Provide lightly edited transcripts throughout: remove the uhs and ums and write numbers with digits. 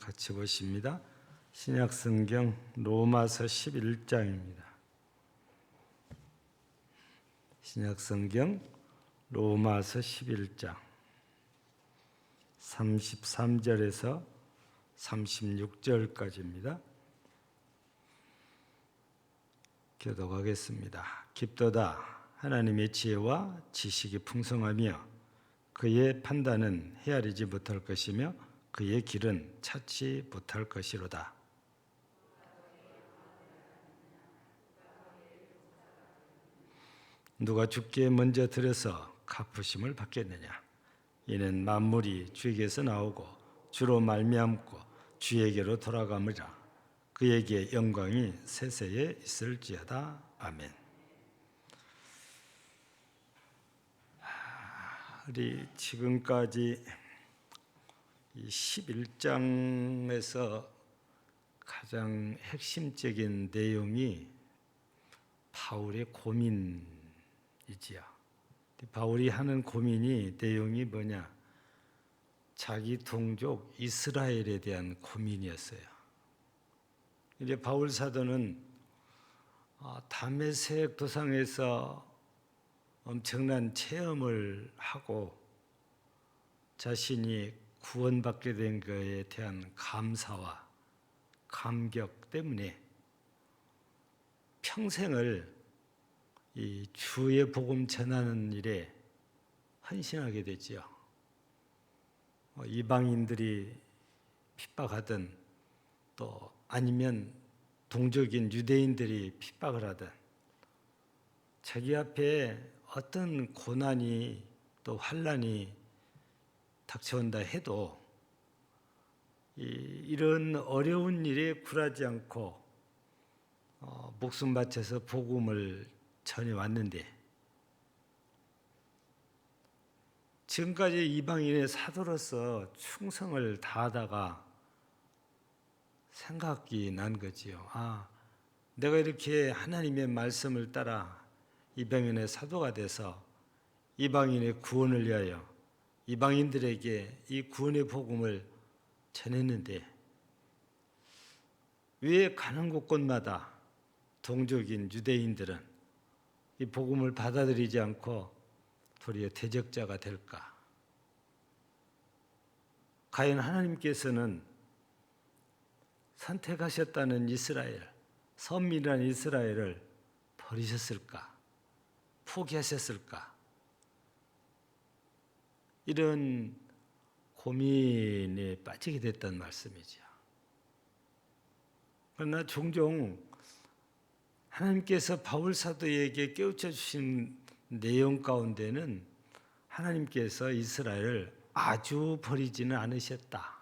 같이 보십니다. 신약성경 로마서 11장입니다. 신약성경 로마서 11장 33절에서 36절까지입니다. 교독하겠습니다. 깊도다 하나님의 지혜와 지식이 풍성하며 그의 판단은 헤아리지 못할 것이며 그의 길은 찾지 못할 것이로다. 누가 주께 먼저 들어서 갚으심을 받겠느냐? 이는 만물이 주에게서 나오고 주로 말미암고 주에게로 돌아가므라. 그에게 영광이 세세에 있을지어다. 아멘. 우리 지금까지 이 11장에서 가장 핵심적인 내용이 바울의 고민이지요. 바울이 하는 고민이 내용이 뭐냐? 자기 동족 이스라엘에 대한 고민이었어요. 이제 바울 사도는 다메섹 도상에서 엄청난 체험을 하고 자신이 구원받게 된 것에 대한 감사와 감격 때문에 평생을 이 주의 복음 전하는 일에 헌신하게 되지요. 이방인들이 핍박하든 또 아니면 동족인 유대인들이 핍박을 하든 자기 앞에 어떤 고난이 또 환난이 닥쳐온다 해도 이런 어려운 일에 굴하지 않고 목숨 바쳐서 복음을 전해왔는데 지금까지 이방인의 사도로서 충성을 다하다가 생각이 난 거지요. 내가 이렇게 하나님의 말씀을 따라 이방인의 사도가 돼서 이방인의 구원을 위하여 이방인들에게 이 구원의 복음을 전했는데 왜 가는 곳곳마다 동족인 유대인들은 이 복음을 받아들이지 않고 도리어 대적자가 될까? 과연 하나님께서는 선택하셨다는 이스라엘, 선민이라는 이스라엘을 버리셨을까? 포기하셨을까? 이런 고민에 빠지게 됐단 말씀이죠. 그러나 종종 하나님께서 바울 사도에게 깨우쳐 주신 내용 가운데는 하나님께서 이스라엘을 아주 버리지는 않으셨다.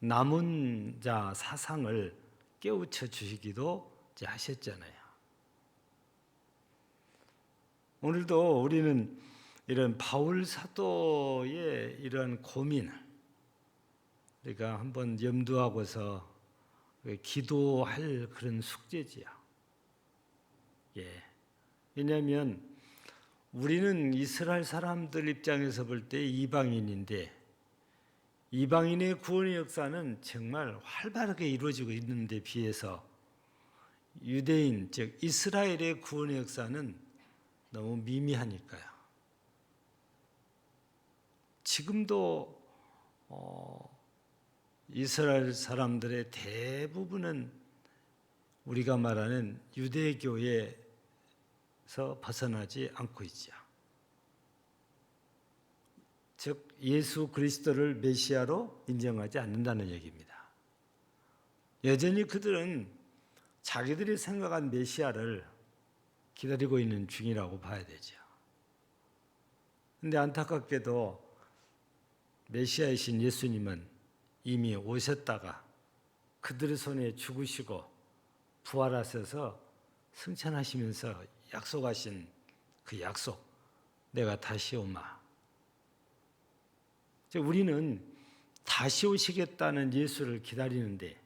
남은 자 사상을 깨우쳐 주시기도 하셨잖아요. 오늘도 우리는 이런 바울 사도의 이런 고민을 우리가 한번 염두하고서 기도할 그런 숙제지요. 왜냐하면 우리는 이스라엘 사람들 입장에서 볼 때 이방인인데 이방인의 구원의 역사는 정말 활발하게 이루어지고 있는데 비해서 유대인, 즉 이스라엘의 구원의 역사는 너무 미미하니까요. 지금도 이스라엘 사람들의 대부분은 우리가 말하는 유대교에서 벗어나지 않고 있죠. 즉 예수 그리스도를 메시아로 인정하지 않는다는 얘기입니다. 여전히 그들은 자기들이 생각한 메시아를 기다리고 있는 중이라고 봐야 되죠. 그런데 안타깝게도 메시아이신 예수님은 이미 오셨다가 그들의 손에 죽으시고 부활하셔서 승천하시면서 약속하신 그 약속, 내가 다시 오마. 우리는 다시 오시겠다는 예수를 기다리는데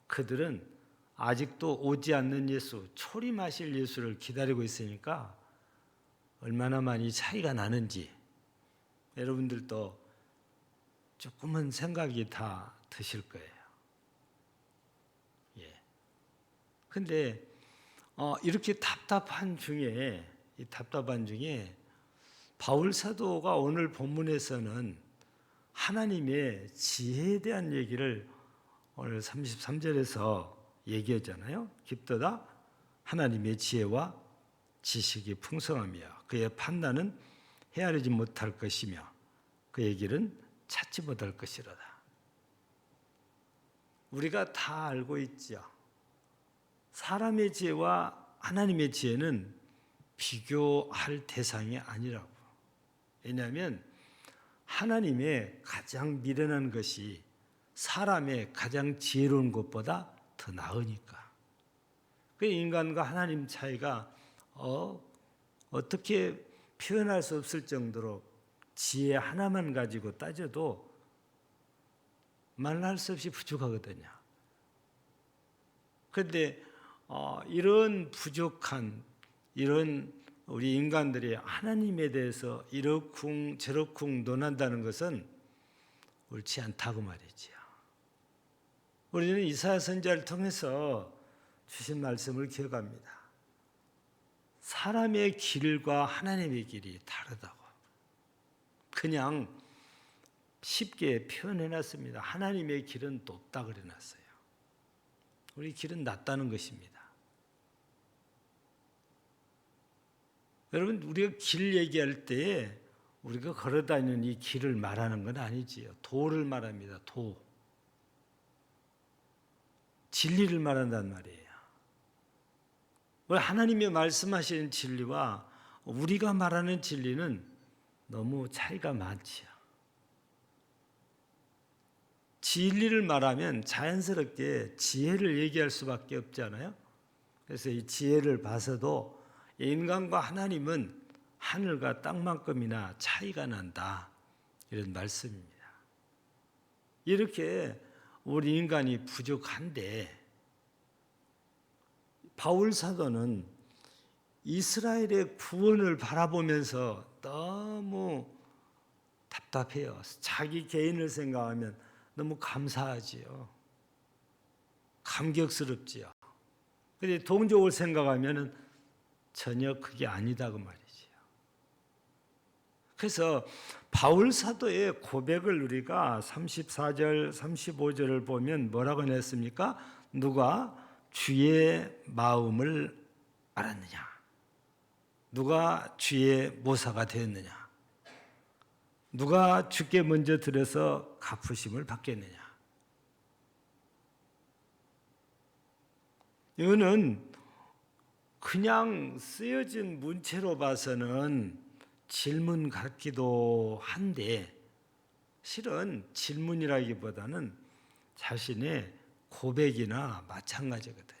그들은 아직도 오지 않는 예수, 초림하실 예수를 기다리고 있으니까 얼마나 많이 차이가 나는지 여러분들도 조금은 생각이 다 드실 거예요. 예. 근데 이렇게 답답한 중에 바울 사도가 오늘 본문에서는 하나님의 지혜에 대한 얘기를 오늘 33절에서 얘기했잖아요. 깊도다 하나님의 지혜와 지식이 풍성하며 그의 판단은 헤아리지 못할 것이며 그의 길은 찾지 못할 것이로다. 우리가 다 알고 있죠. 사람의 지혜와 하나님의 지혜는 비교할 대상이 아니라고. 왜냐하면 하나님의 가장 미련한 것이 사람의 가장 지혜로운 것보다 더 나으니까. 그 인간과 하나님 차이가 어떻게 표현할 수 없을 정도로 지혜 하나만 가지고 따져도 말할 수 없이 부족하거든요. 그런데 이런 부족한 이런 우리 인간들이 하나님에 대해서 이러쿵 저러쿵 논한다는 것은 옳지 않다고 말이지요. 우리는 이사야 선지자를 통해서 주신 말씀을 기억합니다. 사람의 길과 하나님의 길이 다르다고. 그냥 쉽게 표현해놨습니다. 하나님의 길은 높다 그래놨어요. 우리 길은 낮다는 것입니다. 여러분, 우리가 길 얘기할 때 우리가 걸어다니는 이 길을 말하는 건 아니지요. 도를 말합니다. 도. 진리를 말한단 말이에요. 하나님이 말씀하시는 진리와 우리가 말하는 진리는 너무 차이가 많지요. 진리를 말하면 자연스럽게 지혜를 얘기할 수밖에 없잖아요. 그래서 이 지혜를 봐서도 인간과 하나님은 하늘과 땅만큼이나 차이가 난다. 이런 말씀입니다. 이렇게 우리 인간이 부족한데 바울 사도는 이스라엘의 구원을 바라보면서 너무 답답해요. 자기 개인을 생각하면 너무 감사하지요. 감격스럽지요. 그런데 동족을 생각하면 전혀 그게 아니다고 말이지요. 그래서 바울 사도의 고백을 우리가 34절, 35절을 보면 뭐라고 했습니까? 누가 주의 마음을 알았느냐? 누가 주의 모사가 되었느냐? 누가 주께 먼저 들어서 갚으심을 받겠느냐? 이거는 그냥 쓰여진 문체로 봐서는 질문 같기도 한데 실은 질문이라기보다는 자신의 고백이나 마찬가지거든요.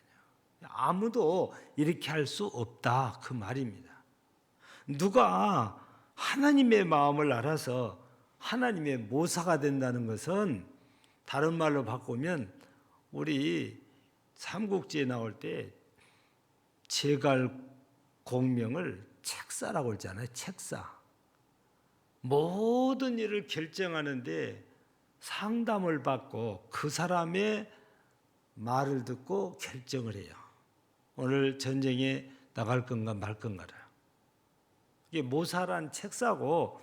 아무도 이렇게 할 수 없다 그 말입니다. 누가 하나님의 마음을 알아서 하나님의 모사가 된다는 것은 다른 말로 바꾸면 우리 삼국지에 나올 때 제갈 공명을 책사라고 그러잖아요. 책사. 모든 일을 결정하는데 상담을 받고 그 사람의 말을 듣고 결정을 해요. 오늘 전쟁에 나갈 건가 말 건가를. 이게 모사란 책사고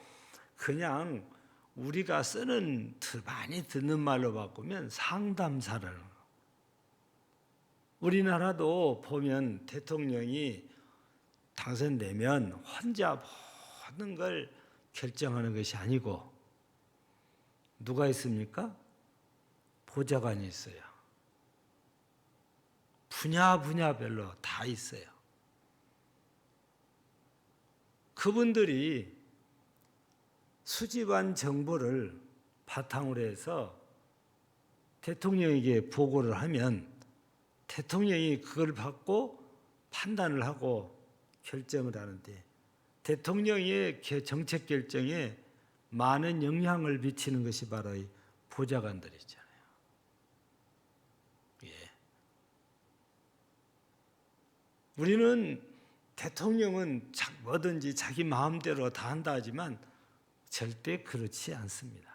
그냥 우리가 쓰는 많이 듣는 말로 바꾸면 상담사를. 우리나라도 보면 대통령이 당선되면 혼자 모든 걸 결정하는 것이 아니고 누가 있습니까? 보좌관이 있어요. 분야별로 다 있어요. 그분들이 수집한 정보를 바탕으로 해서 대통령에게 보고를 하면 대통령이 그걸 받고 판단을 하고 결정을 하는데 대통령의 정책 결정에 많은 영향을 미치는 것이 바로 이 보좌관들이잖아요. 예. 우리는 대통령은 뭐든지 자기 마음대로 다 한다 하지만 절대 그렇지 않습니다.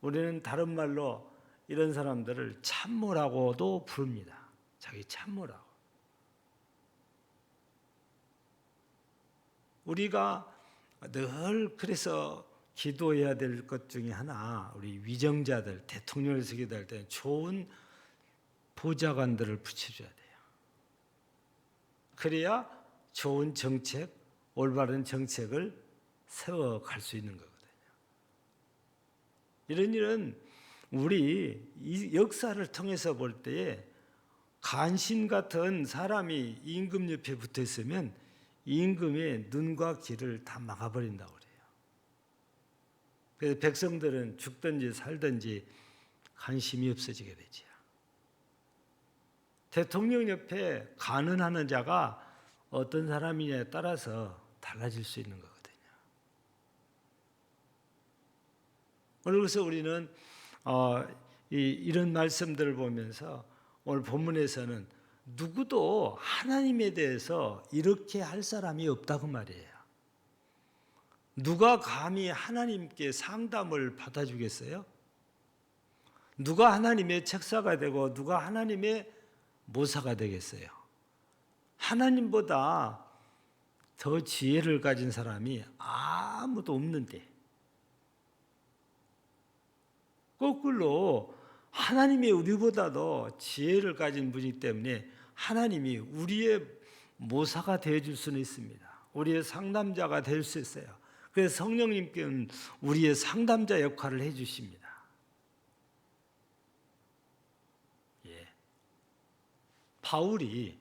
우리는 다른 말로 이런 사람들을 참모라고도 부릅니다. 자기 참모라고. 우리가 늘 그래서 기도해야 될 것 중에 하나, 우리 위정자들, 대통령을 쓰기도 할 때는 좋은 보좌관들을 붙여줘야 돼요. 그래야 좋은 정책, 올바른 정책을 세워갈 수 있는 거거든요. 이런 일은 우리 이 역사를 통해서 볼 때에 간신 같은 사람이 임금 옆에 붙어 있으면 임금의 눈과 귀를 다 막아버린다고 그래요. 그래서 백성들은 죽든지 살든지 관심이 없어지게 되죠. 대통령 옆에 간언하는 자가 어떤 사람이냐에 따라서 달라질 수 있는 거거든요. 오늘 그래서 우리는 이런 말씀들을 보면서 오늘 본문에서는 누구도 하나님에 대해서 이렇게 할 사람이 없다고 말이에요. 누가 감히 하나님께 상담을 받아주겠어요? 누가 하나님의 책사가 되고 누가 하나님의 모사가 되겠어요? 하나님보다 더 지혜를 가진 사람이 아무도 없는데, 거꾸로 하나님이 우리보다도 지혜를 가진 분이기 때문에 하나님이 우리의 모사가 되어줄 수는 있습니다. 우리의 상담자가 될 수 있어요. 그래서 성령님께는 우리의 상담자 역할을 해주십니다. 바울이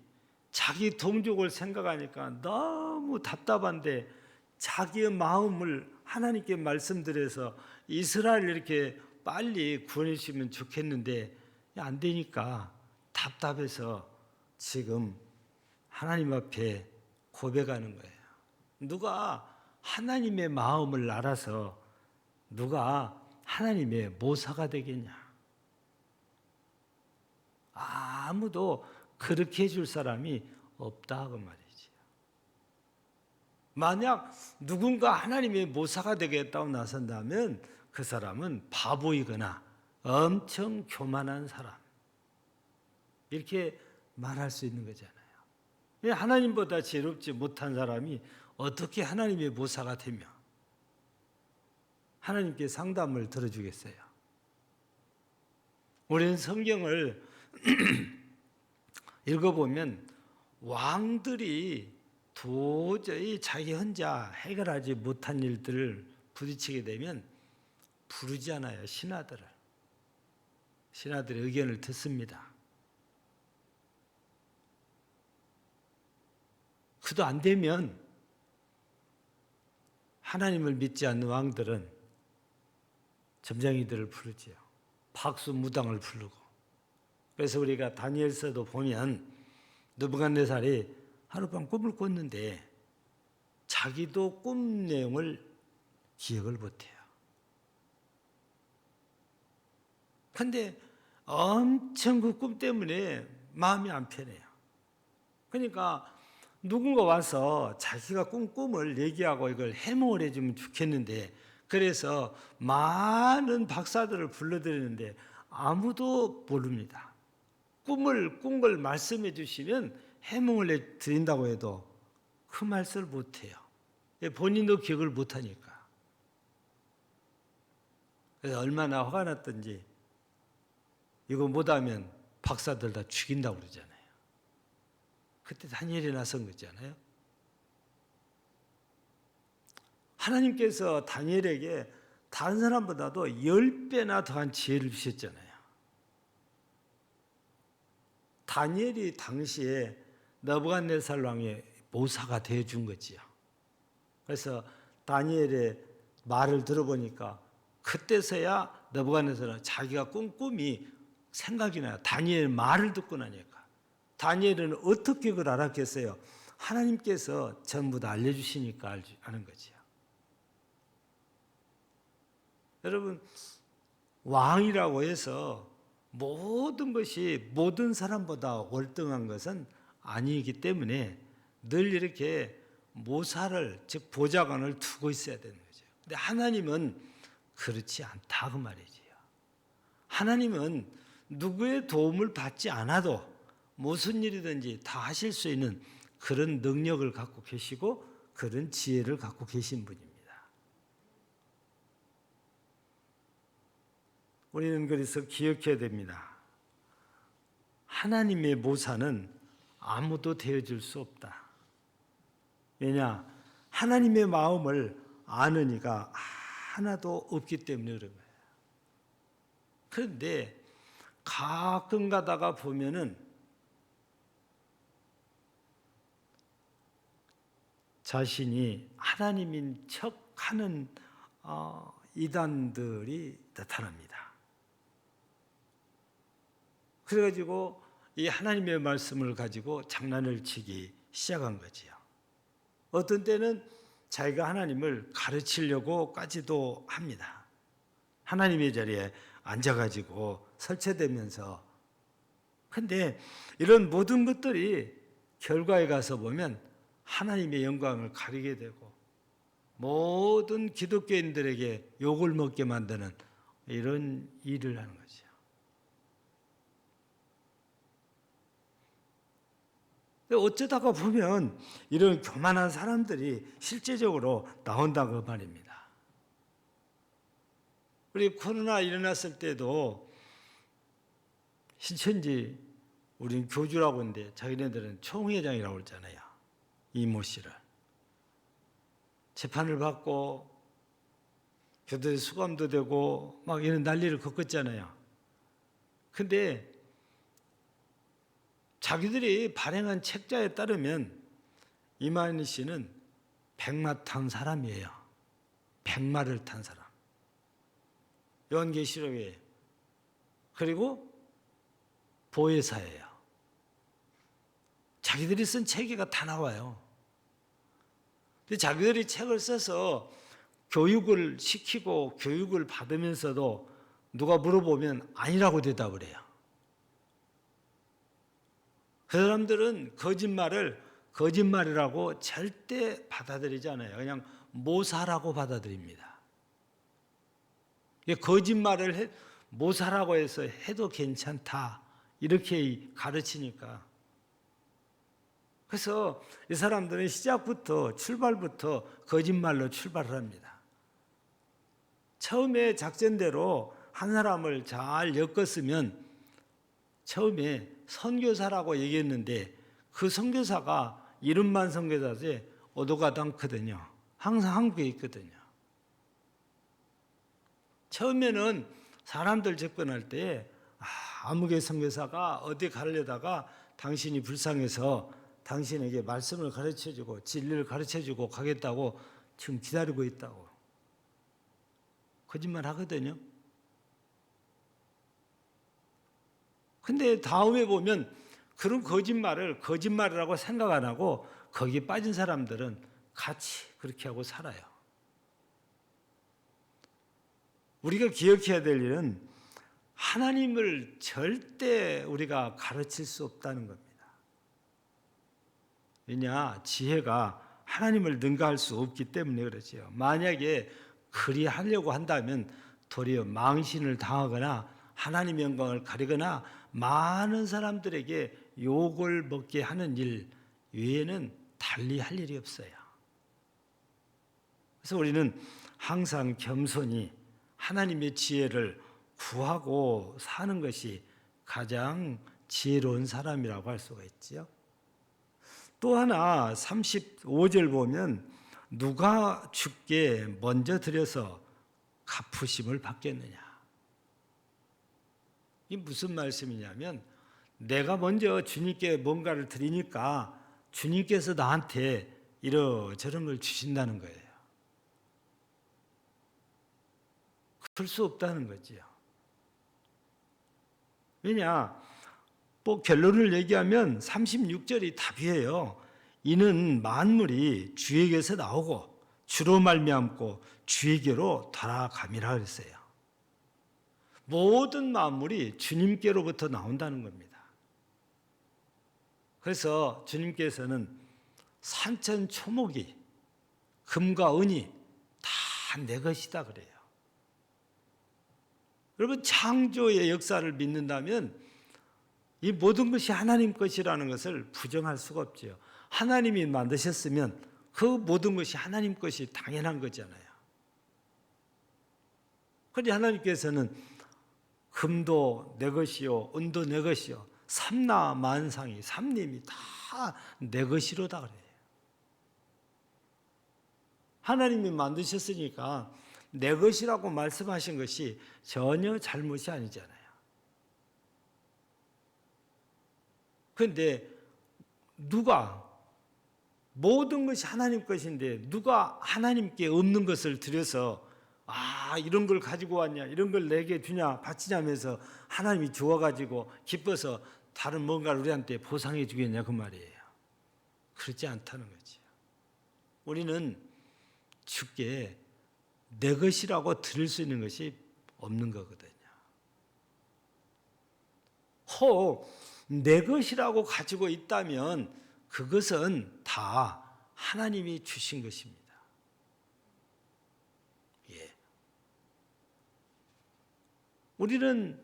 자기 동족을 생각하니까 너무 답답한데 자기의 마음을 하나님께 말씀드려서 이스라엘 이렇게 빨리 구원해 주시면 좋겠는데 안 되니까 답답해서 지금 하나님 앞에 고백하는 거예요. 누가 하나님의 마음을 알아서 누가 하나님의 모사가 되겠냐? 아무도 그렇게 해줄 사람이 없다 그 말이지. 만약 누군가 하나님의 모사가 되겠다고 나선다면 그 사람은 바보이거나 엄청 교만한 사람, 이렇게 말할 수 있는 거잖아요. 하나님보다 지혜롭지 못한 사람이 어떻게 하나님의 모사가 되며 하나님께 상담을 들어주겠어요? 우리는 성경을 읽어보면 왕들이 도저히 자기 혼자 해결하지 못한 일들을 부딪히게 되면 부르지 않아요. 신하들을. 신하들의 의견을 듣습니다. 그도 안 되면 하나님을 믿지 않는 왕들은 점쟁이들을 부르지요. 박수 무당을 부르고. 그래서 우리가 다니엘서도 보면 느부갓네살이 하룻밤 꿈을 꿨는데 자기도 꿈 내용을 기억을 못해요. 그런데 엄청 그 꿈 때문에 마음이 안 편해요. 그러니까 누군가 와서 자기가 꾼 꿈을 얘기하고 이걸 해몽을 해주면 좋겠는데, 그래서 많은 박사들을 불러들이는데 아무도 모릅니다. 꿈을 꾼 걸 말씀해 주시면 해몽을 드린다고 해도 그 말씀을 못해요. 본인도 기억을 못하니까. 그래서 얼마나 화가 났던지 이거 못하면 박사들 다 죽인다고 그러잖아요. 그때 다니엘이 나선 거잖아요. 하나님께서 다니엘에게 다른 사람보다도 10배나 더한 지혜를 주셨잖아요. 다니엘이 당시에 느부갓네살 왕의 모사가 되어준 거지요. 그래서 다니엘의 말을 들어보니까 그때서야 느부갓네살은 자기가 꾼 꿈이 생각이 나요. 다니엘 말을 듣고 나니까. 다니엘은 어떻게 그걸 알았겠어요? 하나님께서 전부 다 알려주시니까 아는 거지요. 여러분, 왕이라고 해서 모든 것이 모든 사람보다 월등한 것은 아니기 때문에 늘 이렇게 모사를, 즉 보좌관을 두고 있어야 되는 거죠. 근데 하나님은 그렇지 않다 그 말이지요. 하나님은 누구의 도움을 받지 않아도 무슨 일이든지 다 하실 수 있는 그런 능력을 갖고 계시고 그런 지혜를 갖고 계신 분입니다. 우리는 그래서 기억해야 됩니다. 하나님의 모사는 아무도 되어줄 수 없다. 왜냐? 하나님의 마음을 아는 이가 하나도 없기 때문에 그런 거예요. 그런데 가끔 가다가 보면은 자신이 하나님인 척하는 이단들이 나타납니다. 그래가지고 이 하나님의 말씀을 가지고 장난을 치기 시작한 거지요. 어떤 때는 자기가 하나님을 가르치려고까지도 합니다. 하나님의 자리에 앉아가지고 설치되면서. 근데 이런 모든 것들이 결과에 가서 보면 하나님의 영광을 가리게 되고 모든 기독교인들에게 욕을 먹게 만드는 이런 일을 하는 거죠. 어쩌다가 보면 이런 교만한 사람들이 실제적으로 나온다고 말입니다. 우리 코로나 일어났을 때도 신천지 우리는 교주라고 하는데 자기네들은 총회장이라고 그러잖아요. 이모 씨를 재판을 받고 교도소 수감도 되고 막 이런 난리를 겪었잖아요. 근데 자기들이 발행한 책자에 따르면 이만희 씨는 백마 탄 사람이에요. 백마를 탄 사람. 요한계시록에 그리고 보혜사예요. 자기들이 쓴 체계가 다 나와요. 근데 자기들이 책을 써서 교육을 시키고 교육을 받으면서도 누가 물어보면 아니라고 대답을 해요. 그 사람들은 거짓말을 거짓말이라고 절대 받아들이지 않아요. 그냥 모사라고 받아들입니다. 거짓말을 모사라고 해서 해도 괜찮다 이렇게 가르치니까. 그래서 이 사람들은 시작부터 출발부터 거짓말로 출발을 합니다. 처음에 작전대로 한 사람을 잘 엮었으면 처음에 선교사라고 얘기했는데 그 선교사가 이름만 선교사지 어디가도 않거든요. 항상 한국에 있거든요. 처음에는 사람들 접근할 때 아무개 선교사가 어디 가려다가 당신이 불쌍해서 당신에게 말씀을 가르쳐주고 진리를 가르쳐주고 가겠다고 지금 기다리고 있다고. 거짓말 하거든요. 근데 다음에 보면 그런 거짓말을 거짓말이라고 생각 안 하고 거기에 빠진 사람들은 같이 그렇게 하고 살아요. 우리가 기억해야 될 일은 하나님을 절대 우리가 가르칠 수 없다는 겁니다. 왜냐? 지혜가 하나님을 능가할 수 없기 때문에 그렇지요. 만약에 그리하려고 한다면 도리어 망신을 당하거나 하나님의 영광을 가리거나 많은 사람들에게 욕을 먹게 하는 일 외에는 달리 할 일이 없어요. 그래서 우리는 항상 겸손히 하나님의 지혜를 구하고 사는 것이 가장 지혜로운 사람이라고 할 수가 있지요. 또 하나 35절 보면 누가 주께 먼저 드려서 갚으심을 받겠느냐. 이게 무슨 말씀이냐면 내가 먼저 주님께 뭔가를 드리니까 주님께서 나한테 이러저런 걸 주신다는 거예요. 그럴 수 없다는 거지요. 왜냐? 결론을 얘기하면 36절이 답이에요. 이는 만물이 주에게서 나오고 주로 말미암고 주에게로 돌아감이라 그랬어요. 모든 만물이 주님께로부터 나온다는 겁니다. 그래서 주님께서는 산천초목이 금과 은이 다 내 것이다 그래요. 여러분, 창조의 역사를 믿는다면 이 모든 것이 하나님 것이라는 것을 부정할 수가 없지요. 하나님이 만드셨으면 그 모든 것이 하나님 것이 당연한 거잖아요. 그런데 하나님께서는 금도 내 것이요, 은도 내 것이요, 삼나 만상이, 삼림이 다 내 것이로다 그래요. 하나님이 만드셨으니까 내 것이라고 말씀하신 것이 전혀 잘못이 아니잖아요. 그런데 누가, 모든 것이 하나님 것인데 누가 하나님께 없는 것을 들여서 이런 걸 가지고 왔냐, 이런 걸 내게 주냐, 바치냐면서 하나님이 주어가지고 기뻐서 다른 뭔가를 우리한테 보상해 주겠냐 그 말이에요. 그렇지 않다는 거지. 우리는 주께 내 것이라고 드릴 수 있는 것이 없는 거거든요. 혹 내 것이라고 가지고 있다면 그것은 다 하나님이 주신 것입니다. 예. 우리는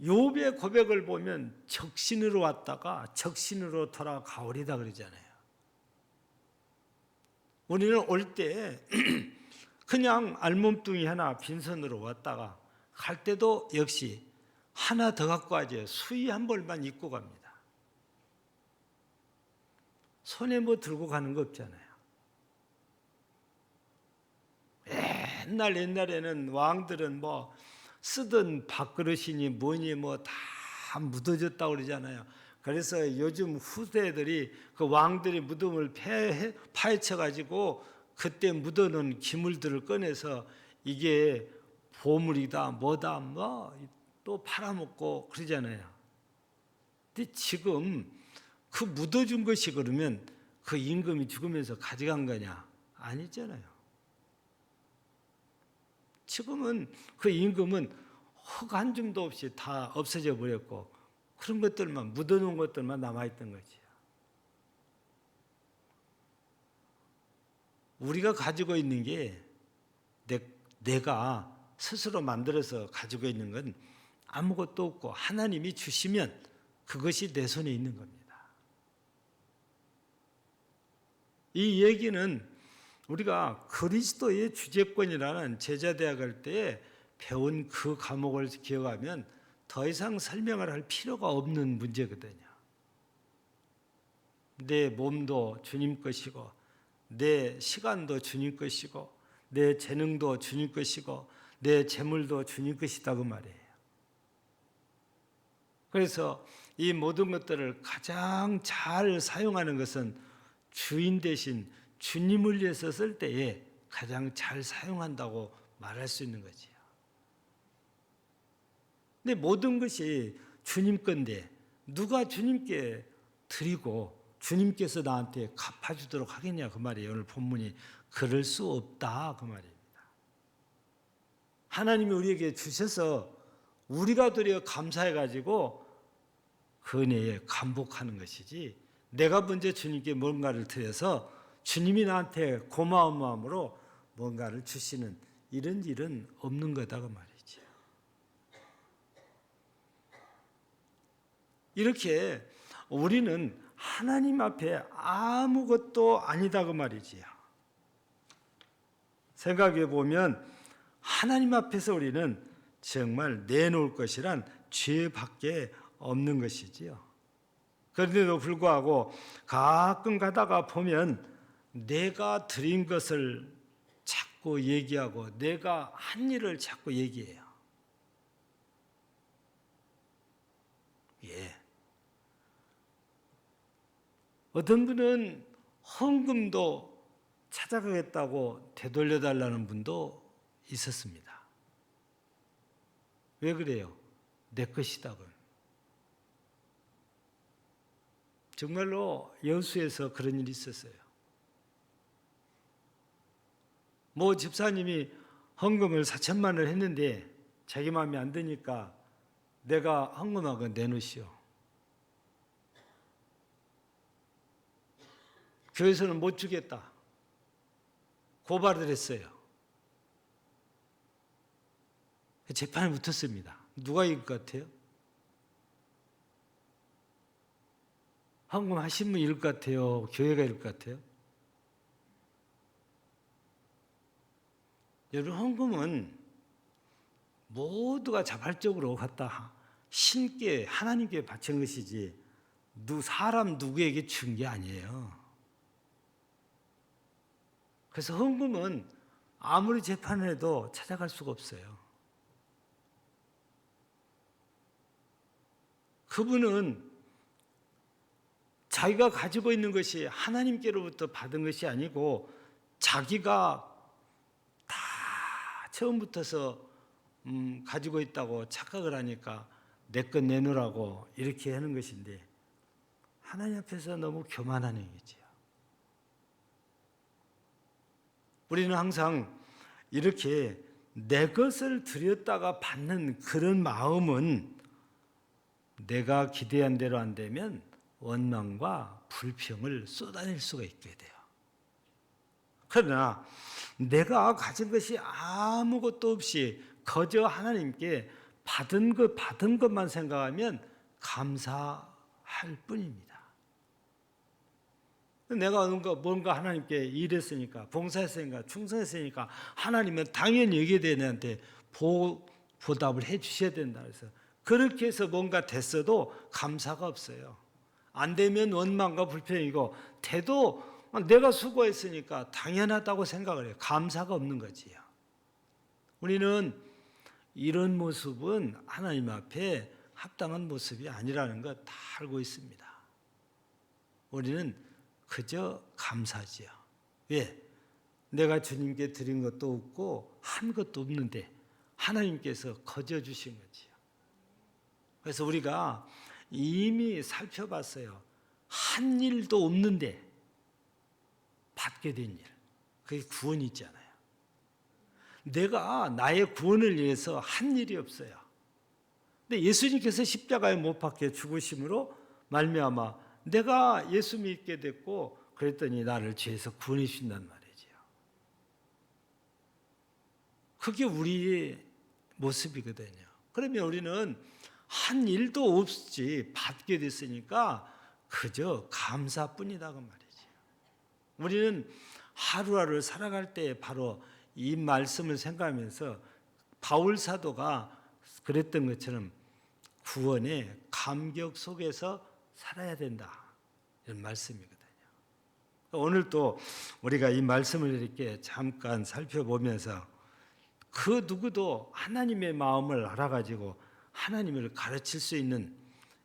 욥의 고백을 보면 적신으로 왔다가 적신으로 돌아가오리다 그러잖아요. 우리는 올 때 그냥 알몸뚱이 하나 빈손으로 왔다가 갈 때도 역시 하나 더 갖고 가죠. 수의 한 벌만 입고 갑니다. 손에 뭐 들고 가는 거 없잖아요. 옛날에는 왕들은 뭐 쓰던 밥그릇이니 뭐니 뭐 다 묻어졌다고 그러잖아요. 그래서 요즘 후대들이 그 왕들의 무덤을 파헤쳐 가지고 그때 묻어놓은 기물들을 꺼내서 이게 보물이다 뭐다 뭐 또 팔아먹고 그러잖아요. 근데 지금 그 묻어준 것이 그러면 그 임금이 죽으면서 가져간 거냐? 아니잖아요. 지금은 그 임금은 흙 한 줌도 없이 다 없어져 버렸고 그런 것들만 묻어놓은 것들만 남아있던 거지. 우리가 가지고 있는 게 내가 스스로 만들어서 가지고 있는 건 아무것도 없고 하나님이 주시면 그것이 내 손에 있는 겁니다. 이 얘기는 우리가 그리스도의 주재권이라는 제자대학 할 때 배운 그 과목을 기억하면 더 이상 설명을 할 필요가 없는 문제거든요. 내 몸도 주님 것이고 내 시간도 주님 것이고 내 재능도 주님 것이고 내 재물도 주님 것이다 그 말이에요. 그래서 이 모든 것들을 가장 잘 사용하는 것은 주인 대신 주님을 위해서 쓸 때에 가장 잘 사용한다고 말할 수 있는 거지요. 근데 모든 것이 주님 건데 누가 주님께 드리고 주님께서 나한테 갚아주도록 하겠냐 그 말이에요. 오늘 본문이 그럴 수 없다 그 말입니다. 하나님이 우리에게 주셔서 우리가 드려 감사해가지고 그 은혜에 감복하는 것이지 내가 먼저 주님께 뭔가를 드려서 주님이 나한테 고마운 마음으로 뭔가를 주시는 이런 일은 없는 거다 그 말이죠. 이렇게 우리는 하나님 앞에 아무것도 아니다 그 말이지요. 생각해 보면 하나님 앞에서 우리는 정말 내놓을 것이란 죄밖에 없는 것이지요. 그런데도 불구하고 가끔 가다가 보면 내가 드린 것을 자꾸 얘기하고 내가 한 일을 자꾸 얘기해요. 예. 어떤 분은 헌금도 찾아가겠다고 되돌려달라는 분도 있었습니다. 왜 그래요? 내 것이다. 정말로 여수에서 그런 일이 있었어요. 모 집사님이 헌금을 4천만 원을 했는데 자기 마음에 안 드니까 내가 헌금하고 내놓으시오. 교회에서는 못 주겠다. 고발을 했어요. 재판에 붙었습니다. 누가 이길 것 같아요? 헌금 하신 분 이길 것 같아요? 교회가 이길 것 같아요? 여러분, 헌금은 모두가 자발적으로 갖다 신께 하나님께 바친 것이지 사람 누구에게 준 게 아니에요. 그래서 헌금은 아무리 재판을 해도 찾아갈 수가 없어요. 그분은 자기가 가지고 있는 것이 하나님께로부터 받은 것이 아니고 자기가 다 처음부터서 가지고 있다고 착각을 하니까 내 것 내놓으라고 이렇게 하는 것인데 하나님 앞에서 너무 교만한 행위지요. 우리는 항상 이렇게 내 것을 드렸다가 받는 그런 마음은 내가 기대한 대로 안 되면 원망과 불평을 쏟아낼 수가 있게 돼요. 그러나 내가 가진 것이 아무것도 없이 거저 하나님께 받은 것만 생각하면 감사할 뿐입니다. 내가 뭔가 하나님께 일했으니까, 봉사했으니까, 충성했으니까 하나님은 당연히 여기에 대해 내한테 보답을 해 주셔야 된다. 그래서 그렇게 해서 뭔가 됐어도 감사가 없어요. 안 되면 원망과 불평이고 돼도 내가 수고했으니까 당연하다고 생각을 해요. 감사가 없는 거지요. 우리는 이런 모습은 하나님 앞에 합당한 모습이 아니라는 거 다 알고 있습니다. 우리는 그저 감사지요. 왜? 내가 주님께 드린 것도 없고 한 것도 없는데 하나님께서 거저 주신 거지요. 그래서 우리가 이미 살펴봤어요. 한 일도 없는데 받게 된 일. 그게 구원이 있잖아요. 내가 나의 구원을 위해서 한 일이 없어요. 근데 예수님께서 십자가에 못 박혀 죽으심으로 말미암아 내가 예수 믿게 됐고 그랬더니 나를 죄에서 구원해 주신단 말이지요. 그게 우리의 모습이거든요. 그러면 우리는 한 일도 없이 받게 됐으니까 그저 감사뿐이다 그 말이지요. 우리는 하루하루 살아갈 때 바로 이 말씀을 생각하면서 바울 사도가 그랬던 것처럼 구원의 감격 속에서 살아야 된다. 이런 말씀이거든요. 오늘 또 우리가 이 말씀을 이렇게 잠깐 살펴보면서 그 누구도 하나님의 마음을 알아가지고 하나님을 가르칠 수 있는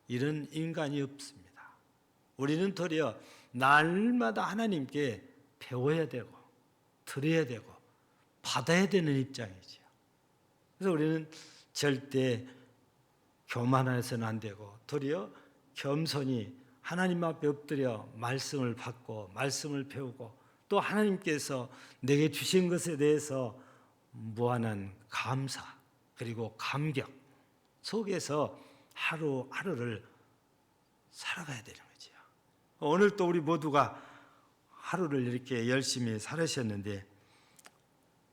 이런 인간이 없습니다. 우리는 도리어 날마다 하나님께 배워야 되고 들어야 되고 받아야 되는 입장이죠. 그래서 우리는 절대 교만해서는 안 되고 도리어 겸손히 하나님 앞에 엎드려 말씀을 받고 말씀을 배우고 또 하나님께서 내게 주신 것에 대해서 무한한 감사 그리고 감격 속에서 하루하루를 살아가야 되는 거죠. 오늘 또 우리 모두가 하루를 이렇게 열심히 살으셨는데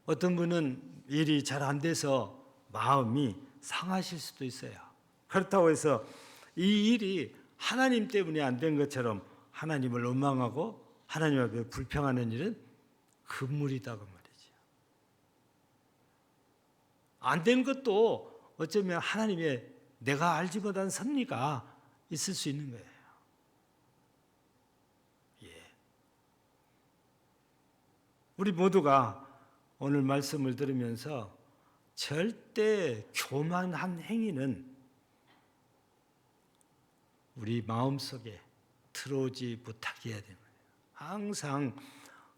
어떤 분은 일이 잘 안 돼서 마음이 상하실 수도 있어요. 그렇다고 해서 이 일이 하나님 때문에 안 된 것처럼 하나님을 원망하고 하나님 앞에 불평하는 일은 금물이다 그 말이죠. 안 된 것도 어쩌면 하나님의 내가 알지 못한 섭리가 있을 수 있는 거예요. 우리 모두가 오늘 말씀을 들으면서 절대 교만한 행위는 우리 마음속에 들어오지 못하게 해야 됩니다. 항상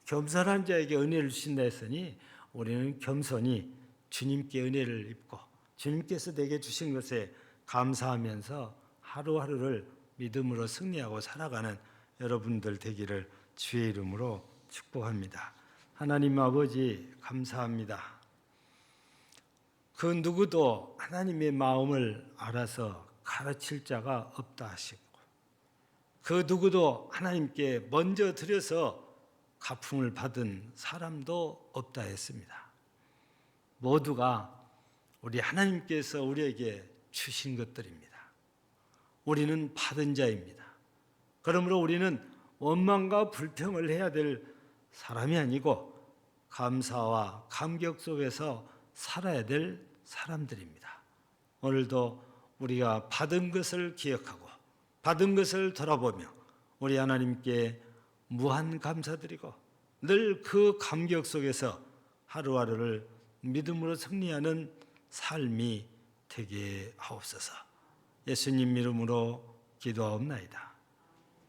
겸손한 자에게 은혜를 주신다 했으니 우리는 겸손히 주님께 은혜를 입고 주님께서 내게 주신 것에 감사하면서 하루하루를 믿음으로 승리하고 살아가는 여러분들 되기를 주의 이름으로 축복합니다. 하나님 아버지 감사합니다. 그 누구도 하나님의 마음을 알아서 가르칠 자가 없다 하시고 그 누구도 하나님께 먼저 드려서 가풍을 받은 사람도 없다 했습니다. 모두가 우리 하나님께서 우리에게 주신 것들입니다. 우리는 받은 자입니다. 그러므로 우리는 원망과 불평을 해야 될 사람이 아니고 감사와 감격 속에서 살아야 될 사람들입니다. 오늘도 우리가 받은 것을 기억하고 받은 것을 돌아보며 우리 하나님께 무한 감사드리고 늘 그 감격 속에서 하루하루를 믿음으로 승리하는 삶이 되게 하옵소서. 예수님 이름으로 기도하옵나이다.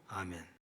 아멘.